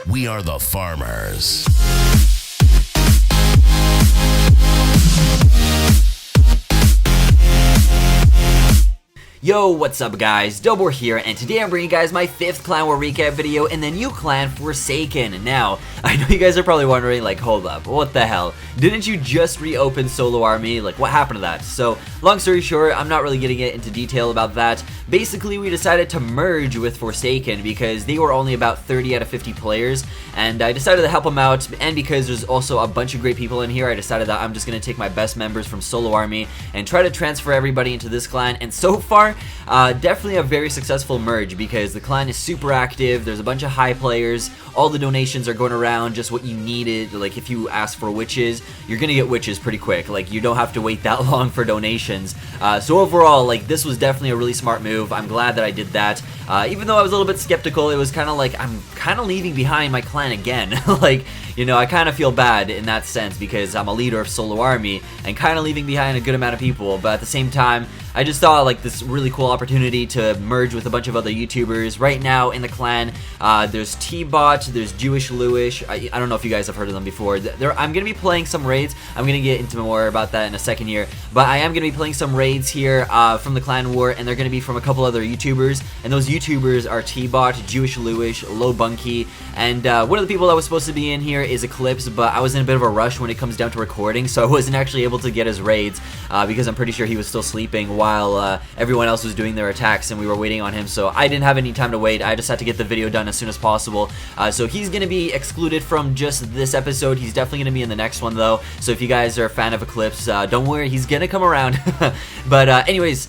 We are the farmers. Yo, what's up guys, DubWar here, and today I'm bringing you guys my 5th Clan War recap video in the new clan Forsaken. Now, I know you guys are probably wondering, like, hold up, what the hell? Didn't you just reopen Solo Army? Like, what happened to that? So, long story short, I'm not really getting into detail about that. Basically, we decided to merge with Forsaken because they were only about 30 out of 50 players, and I decided to help them out, and because there's also a bunch of great people in here, I decided that I'm just going to take my best members from Solo Army and try to transfer everybody into this clan, and so far, definitely a very successful merge because the clan is super active, there's a bunch of high players, all the donations are going around, just what you needed. Like if you ask for witches, you're gonna get witches pretty quick, like you don't have to wait that long for donations. So overall, like this was definitely a really smart move. I'm glad that I did that. Even though I was a little bit skeptical, it was kind of like I'm kind of leaving behind my clan again. Like, you know, I kind of feel bad in that sense because I'm a leader of Solo Army and kind of leaving behind a good amount of people, but at the same time, I just thought like this really cool opportunity to merge with a bunch of other YouTubers. Right now in the clan, there's T-Bot, there's Jewish Lewis. I don't know if you guys have heard of them before. I'm going to be playing some raids. I'm going to get into more about that in a second here. But I am going to be playing some raids here from the Clan War, and they're going to be from a couple other YouTubers. And those YouTubers are T-Bot, Jewish Lewis, Low Bunky, and one of the people that was supposed to be in here is Eclipse, but I was in a bit of a rush when it comes down to recording, so I wasn't actually able to get his raids because I'm pretty sure he was still sleeping while everyone else was doing their attacks and we were waiting on him, so I didn't have any time to wait. I just had to get the video done as soon as possible. So he's going to be excluded from just this episode. He's definitely going to be in the next one though, so if you guys are a fan of Eclipse, don't worry, he's going to come around. But anyways,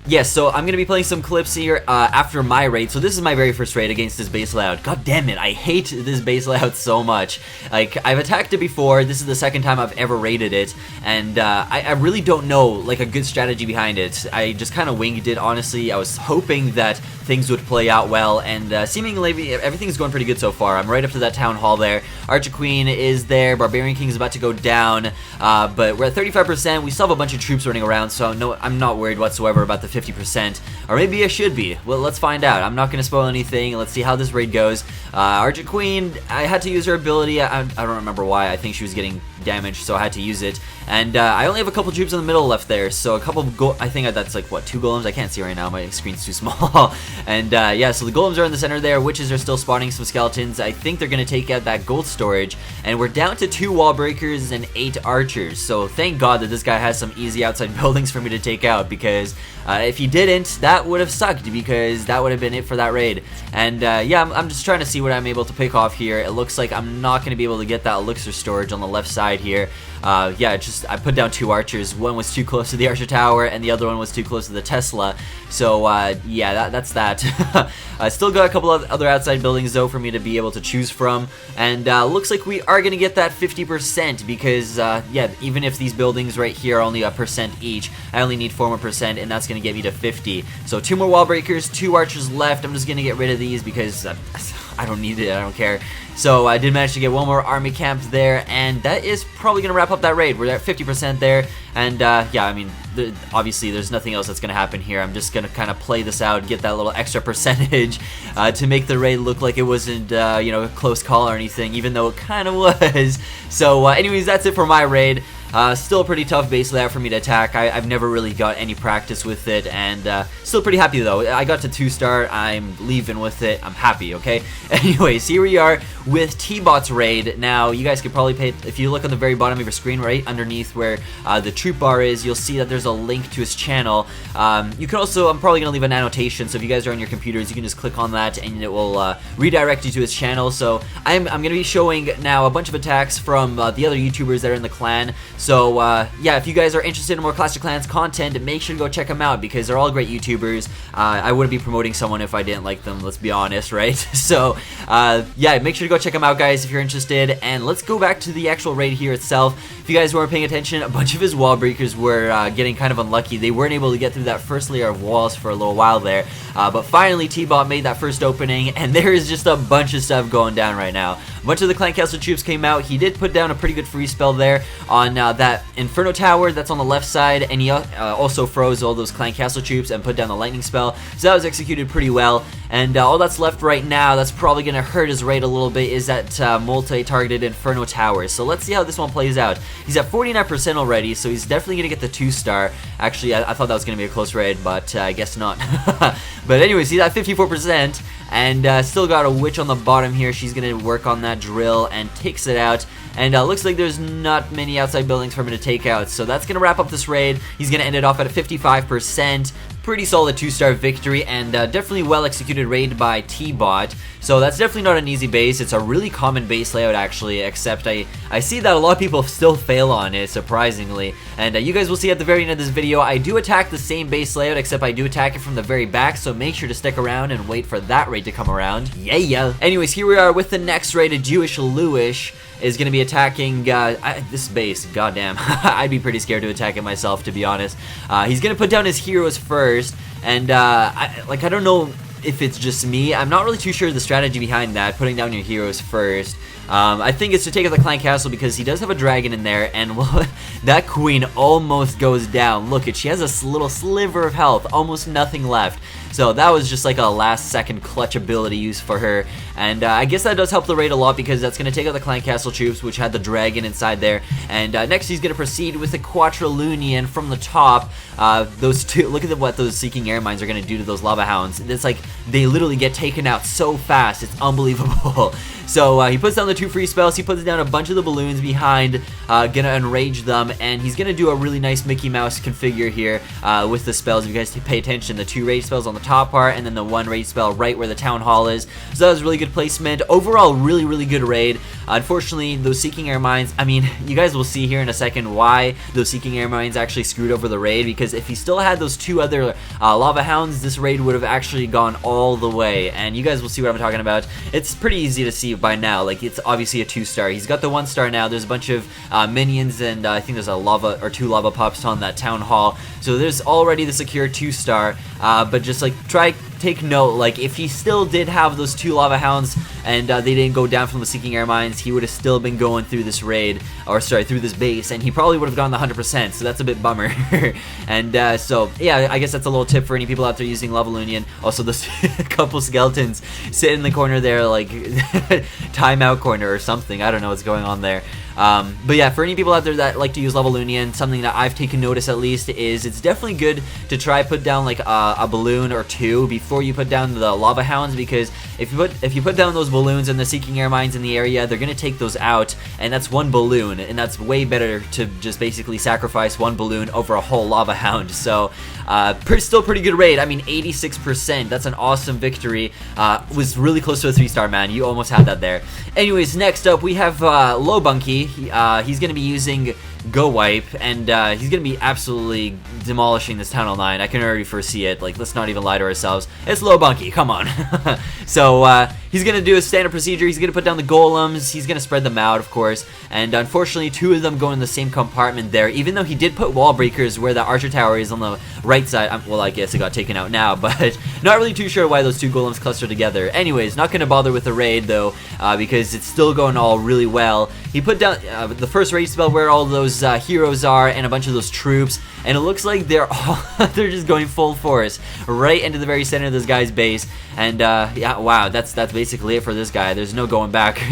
yes, so I'm going to be playing some clips here after my raid. So this is my very first raid against this base layout. God damn it, I hate this base layout so much. Like, I've attacked it before. This is the second time I've ever raided it. And I really don't know, like, a good strategy behind it. I just kind of winged it, honestly. I was hoping that things would play out well. And seemingly, everything's going pretty good so far. I'm right up to that town hall there. Archer Queen is there. Barbarian King is about to go down. But we're at 35%. We still have a bunch of troops running around. So no, I'm not worried whatsoever about the 50%, or maybe I should be. Well, let's find out. I'm not going to spoil anything. Let's see how this raid goes. Archer Queen, I had to use her ability. I don't remember why. I think she was getting damaged, so I had to use it. And I only have a couple troops in the middle left there, so a couple of I think that's like, what, 2 golems? I can't see right now. My screen's too small. And yeah, so the golems are in the center there. Witches are still spawning some skeletons. I think they're going to take out that gold storage. And we're down to 2 wall breakers and 8 archers. So thank God that this guy has some easy outside buildings for me to take out, because if he didn't, that would have sucked, because that would have been it for that raid. And yeah, I'm just trying to see what I'm able to pick off here. It looks like I'm not going to be able to get that elixir storage on the left side here. Yeah, I put down 2 archers. One was too close to the Archer Tower, and the other one was too close to the Tesla. So yeah, that's that. I still got a couple of other outside buildings though for me to be able to choose from, and looks like we are gonna get that 50% because yeah, even if these buildings right here are only a percent each, I only need 4 more percent, and that's gonna get me to 50. So 2 more wall breakers, 2 archers left. I'm just gonna get rid of these because I don't need it. I don't care. So I did manage to get 1 more army camp there, and that is probably going to wrap up that raid. We're at 50% there, and yeah, I mean, obviously there's nothing else that's going to happen here. I'm just going to kind of play this out, get that little extra percentage to make the raid look like it wasn't, you know, a close call or anything, even though it kind of was. So anyways, that's it for my raid. Still a pretty tough base layout for me to attack. I've never really got any practice with it, and still pretty happy though. I got to 2-star, I'm leaving with it, I'm happy, okay? Anyways, here we are with T-Bot's raid. Now, you guys could probably pay, if you look on the very bottom of your screen, right underneath where the troop bar is, you'll see that there's a link to his channel. You can also, I'm probably going to leave an annotation, so if you guys are on your computers, you can just click on that and it will redirect you to his channel. So I'm going to be showing now a bunch of attacks from the other YouTubers that are in the clan. So yeah, if you guys are interested in more Clash of Clans content, make sure to go check them out because they're all great YouTubers. I wouldn't be promoting someone if I didn't like them, let's be honest, right? So yeah, make sure to go check them out, guys, if you're interested. And let's go back to the actual raid here itself. If you guys weren't paying attention, a bunch of his wall breakers were getting kind of unlucky. They weren't able to get through that first layer of walls for a little while there. But finally, T-Bot made that first opening, and there is just a bunch of stuff going down right now. A bunch of the Clan Castle troops came out. He did put down a pretty good free spell there on that Inferno Tower that's on the left side, and he also froze all those Clan Castle troops and put down the lightning spell. So that was executed pretty well. and all that's left right now that's probably going to hurt his raid a little bit is that multi-targeted Inferno Tower. So let's see how this one plays out. He's at 49% already, so he's definitely going to get the 2-star. Actually, I thought that was going to be a close raid, but I guess not. But anyways, he's at 54%, and still got a witch on the bottom here. She's going to work on that drill and takes it out. And looks like there's not many outside buildings for him to take out, so that's going to wrap up this raid. He's going to end it off at a 55%. Pretty solid 2-star victory, and definitely well executed raid by T-Bot. So that's definitely not an easy base. It's a really common base layout actually, except I see that a lot of people still fail on it, surprisingly. And you guys will see at the very end of this video, I do attack the same base layout, except I do attack it from the very back, so make sure to stick around and wait for that raid to come around. Yeah. Anyways, here we are with the next raid. A Jewish Lewish is going to be attacking this base. Goddamn, I'd be pretty scared to attack it myself, to be honest. He's going to put down his heroes first, and I don't know if it's just me. I'm not really too sure the strategy behind that, putting down your heroes first. I think it's to take out the clan castle because he does have a dragon in there, and well, that queen almost goes down. Look, she has a little sliver of health, almost nothing left. So that was just like a last second clutch ability use for her, and I guess that does help the raid a lot because that's going to take out the clan castle troops, which had the dragon inside there. And next he's going to proceed with the Quadrilunion from the top. Those two, look at what those Seeking Air Mines are going to do to those lava hounds. It's like they literally get taken out so fast, it's unbelievable. So he puts down the 2 free spells, he puts down a bunch of the balloons behind, gonna enrage them, and he's gonna do a really nice Mickey Mouse configure here with the spells. If you guys pay attention, the 2 rage spells on the top part, and then the 1 rage spell right where the town hall is. So that was really good placement. Overall, really good raid. Unfortunately, those Seeking Air Mines, I mean, you guys will see here in a second why those Seeking Air Mines actually screwed over the raid, because if he still had those 2 other lava hounds, this raid would have actually gone all the way, and you guys will see what I'm talking about. It's pretty easy to see by now. Like, it's obviously a 2-star. He's got the 1-star now. There's a bunch of minions, and I think there's a lava or 2 lava pups on that town hall. So there's already the secure 2-star. But just like take note, like if he still did have those 2 lava hounds and they didn't go down from the Seeking Air Mines, he would have still been going through this raid, or sorry, through this base, and he probably would have gotten the 100%. So that's a bit bummer. And so yeah, I guess that's a little tip for any people out there using Levelunion. Also, those couple skeletons sit in the corner there, like timeout corner or something. I don't know what's going on there. But yeah, for any people out there that like to use Levelunion, something that I've taken notice at least is it's definitely good to try put down like a balloon or 2 before you put down the lava hounds, because if you put down those balloons and the Seeking Air Mines in the area, they're gonna take those out, and that's 1 balloon, and that's way better to just basically sacrifice 1 balloon over a whole lava hound. So still pretty good raid. I mean, 86%. That's an awesome victory. Was really close to a 3-star, man. You almost had that there. Anyways, next up we have Low Bunky. He's going to be using Go Wipe, and he's going to be absolutely demolishing this Town Hall 9. I can already foresee it. Like, let's not even lie to ourselves. It's Low Bunky, come on. So he's going to do a standard procedure. He's going to put down the golems. He's going to spread them out, of course. And unfortunately, 2 of them go in the same compartment there, even though he did put wall breakers where the archer tower is on the right side. Well, I guess it got taken out now, but not really too sure why those 2 golems cluster together. Anyways, not going to bother with the raid, though, because it's still going all really well. He put down the first raid spell where all those heroes are and a bunch of those troops, and it looks like they're just going full force right into the very center of this guy's base. And yeah, wow, that's basically it for this guy. There's no going back.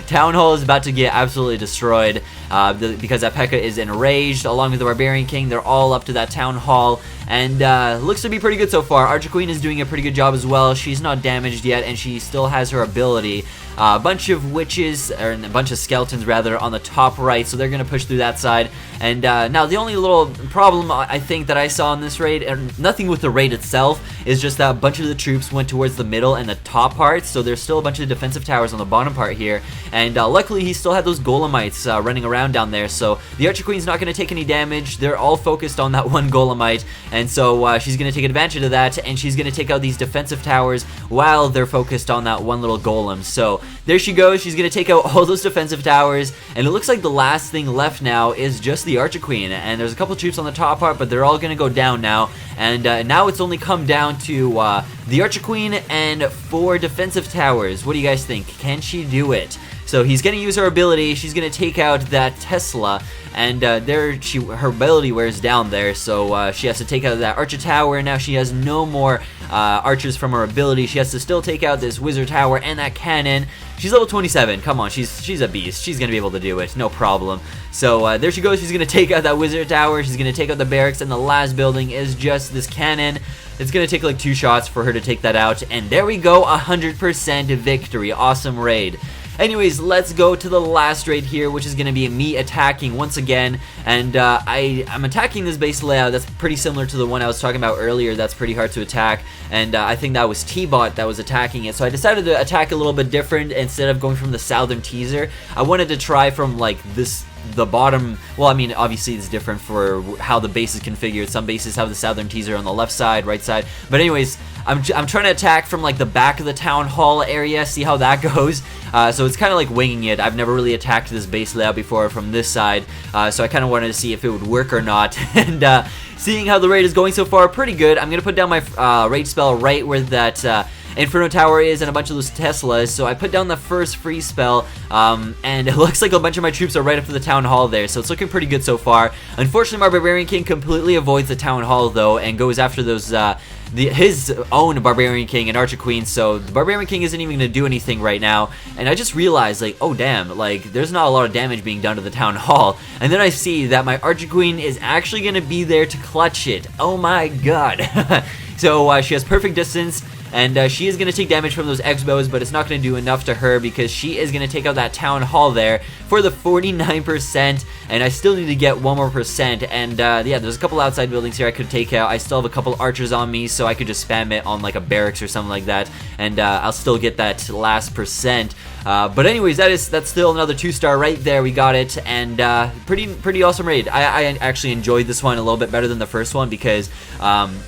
Town Hall is about to get absolutely destroyed because that P.E.K.K.A. is enraged along with the Barbarian King. They're all up to that Town Hall, and looks to be pretty good so far. Archer Queen is doing a pretty good job as well. She's not damaged yet, and she still has her ability. A bunch of witches, or a bunch of skeletons rather, on the top right, so they're going to push through that side. And now the only little problem I think that I saw in this raid, and nothing with the raid itself, is just that a bunch of the troops went towards the middle and the top part, so there's still a bunch of defensive towers on the bottom part here. And luckily he still had those golemites running around down there, so the Archer Queen's not going to take any damage. They're all focused on that 1 golemite, and so she's going to take advantage of that, and she's going to take out these defensive towers while they're focused on that 1 little golem. So there she goes. She's going to take out all those defensive towers, and it looks like the last thing left now is just the Archer Queen. And there's a couple troops on the top part, but they're all going to go down now. And now it's only come down to the Archer Queen and 4 defensive towers. What do you guys think? Can she do it? So he's going to use her ability. She's going to take out that Tesla, and her ability wears down there, so she has to take out that Archer Tower. Now she has no more archers from her ability. She has to still take out this wizard tower and that cannon. She's level 27. Come on, she's a beast. She's gonna be able to do it, no problem. So there she goes. She's gonna take out that wizard tower. She's gonna take out the barracks, and the last building is just this cannon. It's gonna take like 2 shots for her to take that out, and there we go, 100% victory. Awesome raid. Anyways, let's go to the last raid here, which is going to be me attacking once again, and I'm attacking this base layout that's pretty similar to the one I was talking about earlier. That's pretty hard to attack, and I think that was T-Bot that was attacking it, so I decided to attack a little bit different. Instead of going from the southern teaser, I wanted to try from like the bottom. Well, I mean, obviously it's different for how the base is configured. Some bases have the southern teaser on the left side, right side, but anyways, I'm trying to attack from like the back of the town hall area, see how that goes. So it's kind of like winging it. I've never really attacked this base layout before from this side, so I kind of wanted to see if it would work or not. And seeing how the raid is going so far, pretty good. I'm gonna put down my raid spell right where that Inferno Tower is and a bunch of those Teslas, so I put down the first free spell, and it looks like a bunch of my troops are right up to the town hall there, so it's looking pretty good so far. Unfortunately, my Barbarian King completely avoids the town hall though, and goes after those his own Barbarian King and Archer Queen, so the Barbarian King isn't even gonna do anything right now. And I just realized, like, oh damn, like there's not a lot of damage being done to the town hall, and then I see that my Archer Queen is actually gonna be there to clutch it. Oh my god. So she has perfect distance, and she is going to take damage from those X-bows, but it's not going to do enough to her because she is going to take out that town hall there for the 49%, and I still need to get 1 more percent. And yeah, there's a couple outside buildings here I could take out. I still have a couple archers on me, so I could just spam it on like a barracks or something like that, and I'll still get that last percent. But anyways, that's still another 2-star right there. We got it, and pretty awesome raid. I actually enjoyed this one a little bit better than the first one because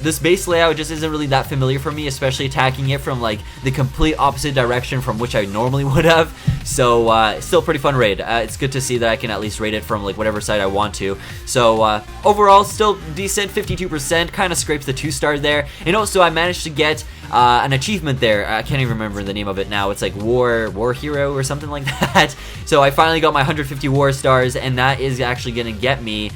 this base layout just isn't really that familiar for me, especially attacking it from like the complete opposite direction from which I normally would have. So still pretty fun raid. It's good to see that I can at least raid it from like whatever side I want to. So overall, still decent, 52%. Kind of scrapes the 2-star there, and also I managed to get an achievement there. I can't even remember the name of it now. It's like War Hero or something like that. So I finally got my 150 war stars, and that is actually gonna get me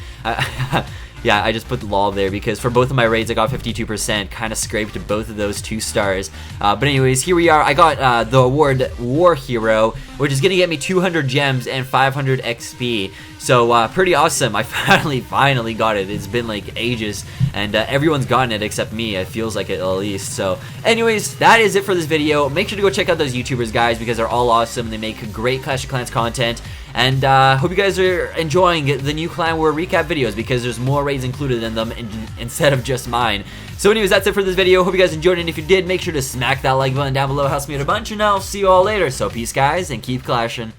yeah, I just put the lol there because for both of my raids I got 52%, kind of scraped both of those 2 stars. But anyways, here we are. I got the award War Hero, which is gonna get me 200 gems and 500 XP. So pretty awesome. I finally got it. It's been like ages, and everyone's gotten it except me. It feels like it at least. So anyways, that is it for this video. Make sure to go check out those YouTubers, guys, because they're all awesome. They make great Clash of Clans content. And hope you guys are enjoying the new Clan War recap videos because there's more raids included in them instead of just mine. So anyways, that's it for this video. Hope you guys enjoyed it, and if you did, make sure to smack that like button down below. It helps me out a bunch, and I'll see you all later. So peace, guys, and keep clashing.